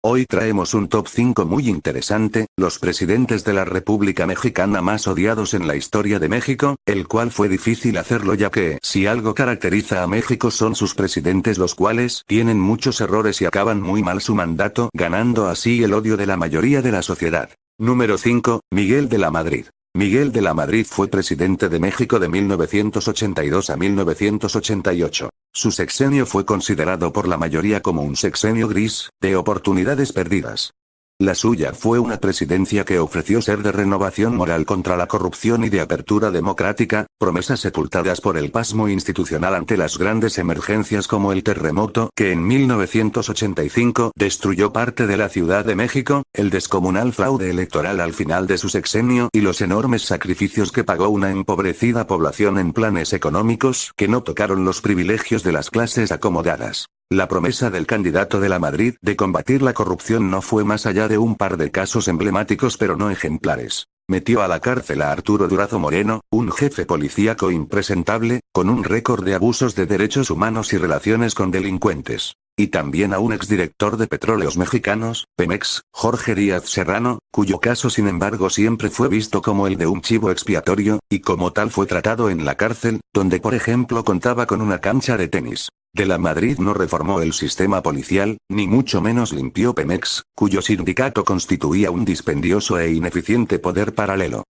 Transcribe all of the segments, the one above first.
Hoy traemos un top 5 muy interesante, los presidentes de la República Mexicana más odiados en la historia de México, el cual fue difícil hacerlo ya que, si algo caracteriza a México son sus presidentes los cuales tienen muchos errores y acaban muy mal su mandato, ganando así el odio de la mayoría de la sociedad. Número 5, Miguel de la Madrid. Miguel de la Madrid fue presidente de México de 1982 a 1988. Su sexenio fue considerado por la mayoría como un sexenio gris, de oportunidades perdidas. La suya fue una presidencia que ofreció ser de renovación moral contra la corrupción y de apertura democrática, promesas sepultadas por el pasmo institucional ante las grandes emergencias como el terremoto que en 1985 destruyó parte de la Ciudad de México, el descomunal fraude electoral al final de su sexenio y los enormes sacrificios que pagó una empobrecida población en planes económicos que no tocaron los privilegios de las clases acomodadas. La promesa del candidato de la Madrid de combatir la corrupción no fue más allá de un par de casos emblemáticos pero no ejemplares. Metió a la cárcel a Arturo Durazo Moreno, un jefe policíaco impresentable, con un récord de abusos de derechos humanos y relaciones con delincuentes. Y también a un exdirector de Petróleos Mexicanos, Pemex, Jorge Díaz Serrano, cuyo caso sin embargo siempre fue visto como el de un chivo expiatorio, y como tal fue tratado en la cárcel, donde por ejemplo contaba con una cancha de tenis. De la Madrid no reformó el sistema policial, ni mucho menos limpió Pemex, cuyo sindicato constituía un dispendioso e ineficiente poder paralelo.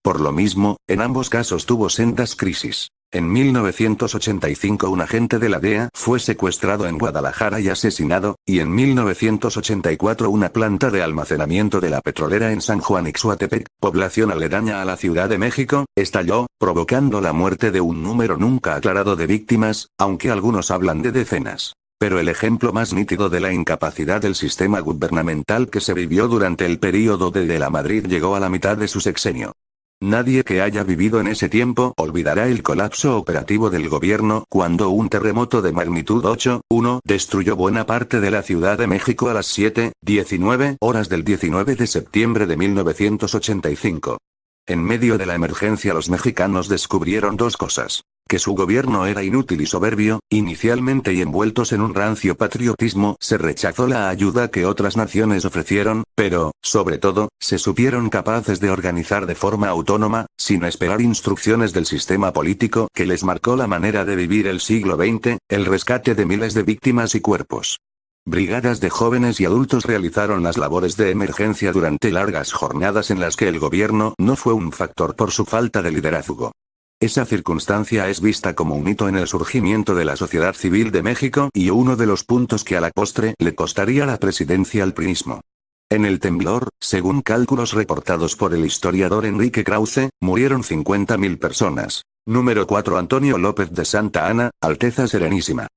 Por lo mismo, en ambos casos tuvo sendas crisis. En 1985 un agente de la DEA fue secuestrado en Guadalajara y asesinado, y en 1984 una planta de almacenamiento de la petrolera en San Juan Ixhuatepec, población aledaña a la Ciudad de México, estalló, provocando la muerte de un número nunca aclarado de víctimas, aunque algunos hablan de decenas. Pero el ejemplo más nítido de la incapacidad del sistema gubernamental que se vivió durante el período de la Madrid llegó a la mitad de su sexenio. Nadie que haya vivido en ese tiempo olvidará el colapso operativo del gobierno cuando un terremoto de magnitud 8,1 destruyó buena parte de la Ciudad de México a las 7:19 horas del 19 de septiembre de 1985. En medio de la emergencia los mexicanos descubrieron dos cosas. Que su gobierno era inútil y soberbio, inicialmente y envueltos en un rancio patriotismo, se rechazó la ayuda que otras naciones ofrecieron, pero, sobre todo, se supieron capaces de organizar de forma autónoma, sin esperar instrucciones del sistema político que les marcó la manera de vivir el siglo XX, el rescate de miles de víctimas y cuerpos. Brigadas de jóvenes y adultos realizaron las labores de emergencia durante largas jornadas en las que el gobierno no fue un factor por su falta de liderazgo. Esa circunstancia es vista como un hito en el surgimiento de la sociedad civil de México y uno de los puntos que a la postre le costaría la presidencia al priismo. En el temblor, según cálculos reportados por el historiador Enrique Krause, murieron 50.000 personas. Número 4 Antonio López de Santa Anna, Alteza Serenísima.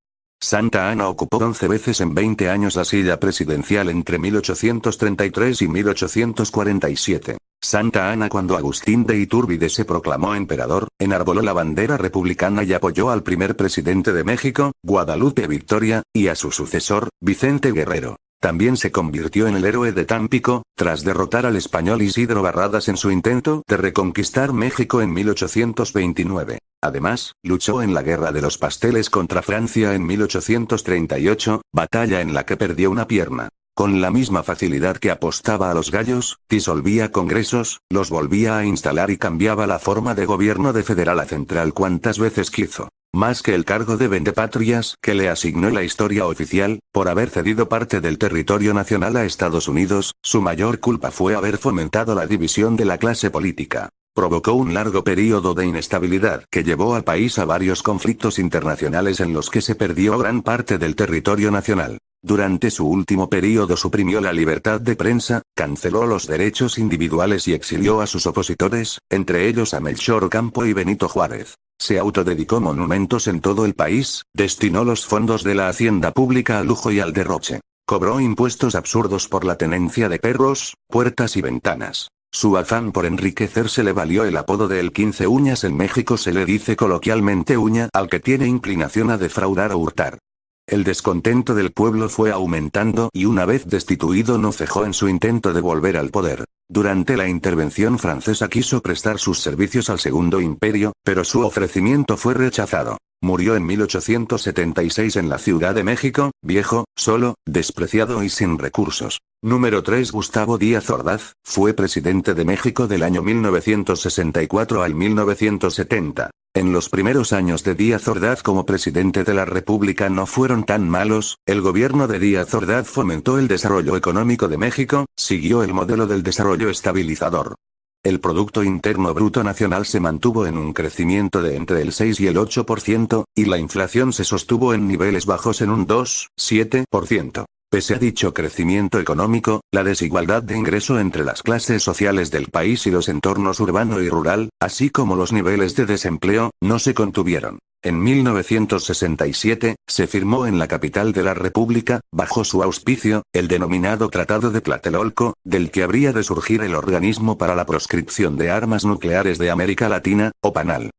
Santa Anna ocupó 11 veces en 20 años la silla presidencial entre 1833 y 1847. Santa Anna cuando Agustín de Iturbide se proclamó emperador, enarboló la bandera republicana y apoyó al primer presidente de México, Guadalupe Victoria, y a su sucesor, Vicente Guerrero. También se convirtió en el héroe de Tampico, tras derrotar al español Isidro Barradas en su intento de reconquistar México en 1829. Además, luchó en la Guerra de los Pasteles contra Francia en 1838, batalla en la que perdió una pierna. Con la misma facilidad que apostaba a los gallos, disolvía congresos, los volvía a instalar y cambiaba la forma de gobierno de federal a central cuantas veces quiso. Más que el cargo de vendepatrias que le asignó la historia oficial, por haber cedido parte del territorio nacional a Estados Unidos, su mayor culpa fue haber fomentado la división de la clase política. Provocó un largo período de inestabilidad que llevó al país a varios conflictos internacionales en los que se perdió gran parte del territorio nacional. Durante su último período suprimió la libertad de prensa, canceló los derechos individuales y exilió a sus opositores, entre ellos a Melchor Ocampo y Benito Juárez. Se autodedicó monumentos en todo el país, destinó los fondos de la hacienda pública al lujo y al derroche. Cobró impuestos absurdos por la tenencia de perros, puertas y ventanas. Su afán por enriquecerse le valió el apodo de el 15 uñas. En México se le dice coloquialmente uña al que tiene inclinación a defraudar o hurtar. El descontento del pueblo fue aumentando y una vez destituido no cejó en su intento de volver al poder. Durante la intervención francesa quiso prestar sus servicios al Segundo Imperio, pero su ofrecimiento fue rechazado. Murió en 1876 en la Ciudad de México, viejo, solo, despreciado y sin recursos. Número 3. Gustavo Díaz Ordaz, fue presidente de México del año 1964 al 1970. En los primeros años de Díaz Ordaz como presidente de la República no fueron tan malos. El gobierno de Díaz Ordaz fomentó el desarrollo económico de México, siguió el modelo del desarrollo estabilizador. El Producto Interno Bruto Nacional se mantuvo en un crecimiento de entre el 6 y el 8%, y la inflación se sostuvo en niveles bajos en un 2,7%. Pese a dicho crecimiento económico, la desigualdad de ingreso entre las clases sociales del país y los entornos urbano y rural, así como los niveles de desempleo, no se contuvieron. En 1967, se firmó en la capital de la República, bajo su auspicio, el denominado Tratado de Tlatelolco, del que habría de surgir el Organismo para la Proscripción de Armas Nucleares de América Latina, OPANAL.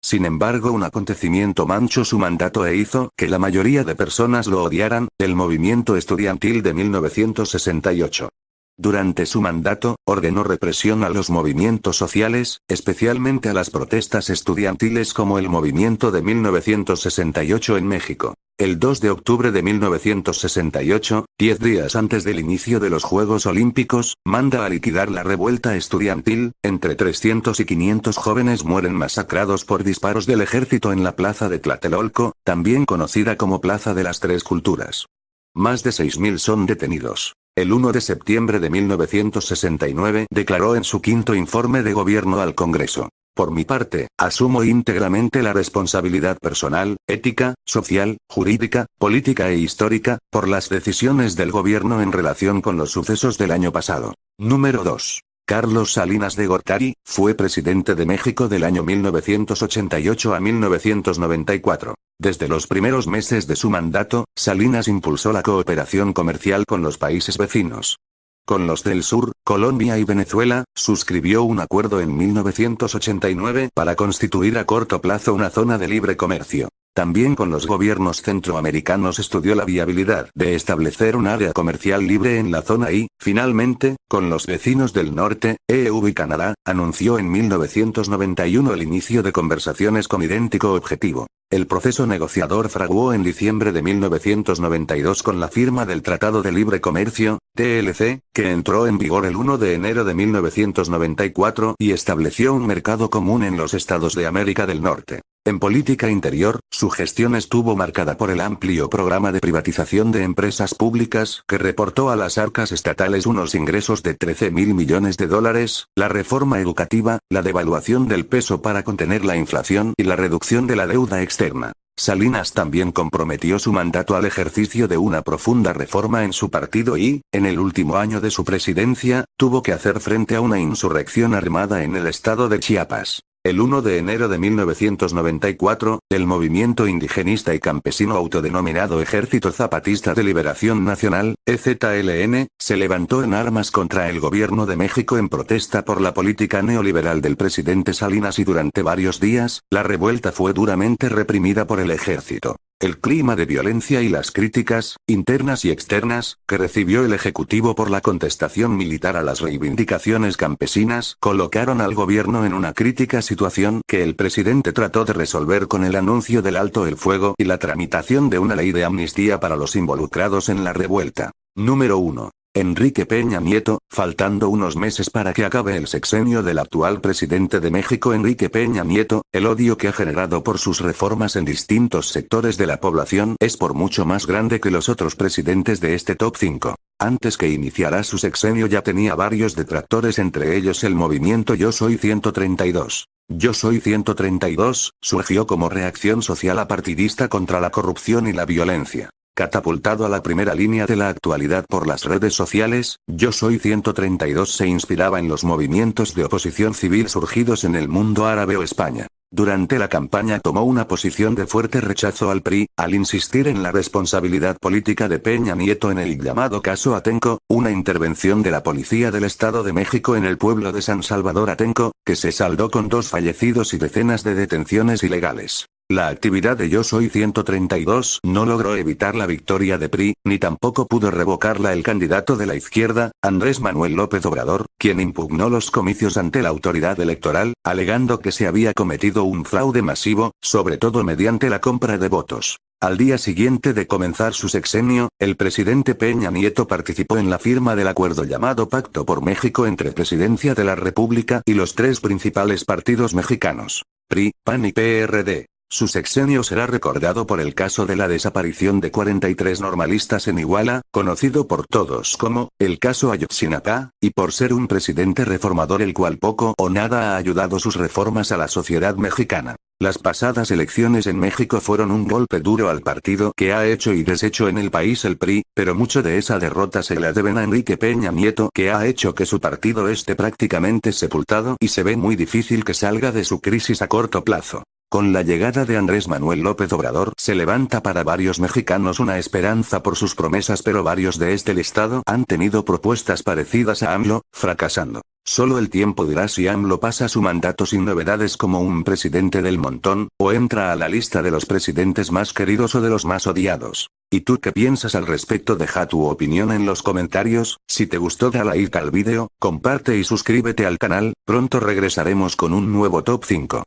Sin embargo, un acontecimiento manchó su mandato e hizo que la mayoría de personas lo odiaran, el movimiento estudiantil de 1968. Durante su mandato, ordenó represión a los movimientos sociales, especialmente a las protestas estudiantiles como el movimiento de 1968 en México. El 2 de octubre de 1968, 10 días antes del inicio de los Juegos Olímpicos, manda a liquidar la revuelta estudiantil. Entre 300 y 500 jóvenes mueren masacrados por disparos del ejército en la plaza de Tlatelolco, también conocida como Plaza de las Tres Culturas. Más de 6.000 son detenidos. El 1 de septiembre de 1969 declaró en su quinto informe de gobierno al Congreso: por mi parte, asumo íntegramente la responsabilidad personal, ética, social, jurídica, política e histórica, por las decisiones del gobierno en relación con los sucesos del año pasado. Número 2. Carlos Salinas de Gortari, fue presidente de México del año 1988 a 1994. Desde los primeros meses de su mandato, Salinas impulsó la cooperación comercial con los países vecinos. Con los del sur, Colombia y Venezuela, suscribió un acuerdo en 1989 para constituir a corto plazo una zona de libre comercio. También con los gobiernos centroamericanos estudió la viabilidad de establecer un área comercial libre en la zona y, finalmente, con los vecinos del norte, EU y Canadá, anunció en 1991 el inicio de conversaciones con idéntico objetivo. El proceso negociador fraguó en diciembre de 1992 con la firma del Tratado de Libre Comercio, TLC, que entró en vigor el 1 de enero de 1994 y estableció un mercado común en los estados de América del Norte. En política interior, su gestión estuvo marcada por el amplio programa de privatización de empresas públicas que reportó a las arcas estatales unos ingresos de 13.000 millones de dólares, la reforma educativa, la devaluación del peso para contener la inflación y la reducción de la deuda externa. Salinas también comprometió su mandato al ejercicio de una profunda reforma en su partido y, en el último año de su presidencia, tuvo que hacer frente a una insurrección armada en el estado de Chiapas. El 1 de enero de 1994, el movimiento indigenista y campesino autodenominado Ejército Zapatista de Liberación Nacional, EZLN, se levantó en armas contra el gobierno de México en protesta por la política neoliberal del presidente Salinas y durante varios días, la revuelta fue duramente reprimida por el ejército. El clima de violencia y las críticas, internas y externas, que recibió el Ejecutivo por la contestación militar a las reivindicaciones campesinas, colocaron al gobierno en una crítica situación que el presidente trató de resolver con el anuncio del alto el fuego y la tramitación de una ley de amnistía para los involucrados en la revuelta. Número 1. Enrique Peña Nieto, faltando unos meses para que acabe el sexenio del actual presidente de México Enrique Peña Nieto, el odio que ha generado por sus reformas en distintos sectores de la población es por mucho más grande que los otros presidentes de este top 5. Antes que iniciara su sexenio ya tenía varios detractores, entre ellos el movimiento Yo Soy 132. Yo Soy 132, surgió como reacción social apartidista contra la corrupción y la violencia. Catapultado a la primera línea de la actualidad por las redes sociales, Yo Soy 132 se inspiraba en los movimientos de oposición civil surgidos en el mundo árabe o España. Durante la campaña tomó una posición de fuerte rechazo al PRI, al insistir en la responsabilidad política de Peña Nieto en el llamado caso Atenco, una intervención de la Policía del Estado de México en el pueblo de San Salvador Atenco, que se saldó con 2 fallecidos y decenas de detenciones ilegales. La actividad de Yo Soy 132 no logró evitar la victoria de PRI, ni tampoco pudo revocarla el candidato de la izquierda, Andrés Manuel López Obrador, quien impugnó los comicios ante la autoridad electoral, alegando que se había cometido un fraude masivo, sobre todo mediante la compra de votos. Al día siguiente de comenzar su sexenio, el presidente Peña Nieto participó en la firma del acuerdo llamado Pacto por México entre Presidencia de la República y los tres principales partidos mexicanos: PRI, PAN y PRD. Su sexenio será recordado por el caso de la desaparición de 43 normalistas en Iguala, conocido por todos como el caso Ayotzinapa, y por ser un presidente reformador el cual poco o nada ha ayudado sus reformas a la sociedad mexicana. Las pasadas elecciones en México fueron un golpe duro al partido que ha hecho y deshecho en el país el PRI, pero mucho de esa derrota se la deben a Enrique Peña Nieto, que ha hecho que su partido esté prácticamente sepultado y se ve muy difícil que salga de su crisis a corto plazo. Con la llegada de Andrés Manuel López Obrador se levanta para varios mexicanos una esperanza por sus promesas, pero varios de este listado han tenido propuestas parecidas a AMLO, fracasando. Solo el tiempo dirá si AMLO pasa su mandato sin novedades como un presidente del montón, o entra a la lista de los presidentes más queridos o de los más odiados. ¿Y tú qué piensas al respecto? Deja tu opinión en los comentarios. Si te gustó dale like al vídeo, comparte y suscríbete al canal. Pronto regresaremos con un nuevo top 5.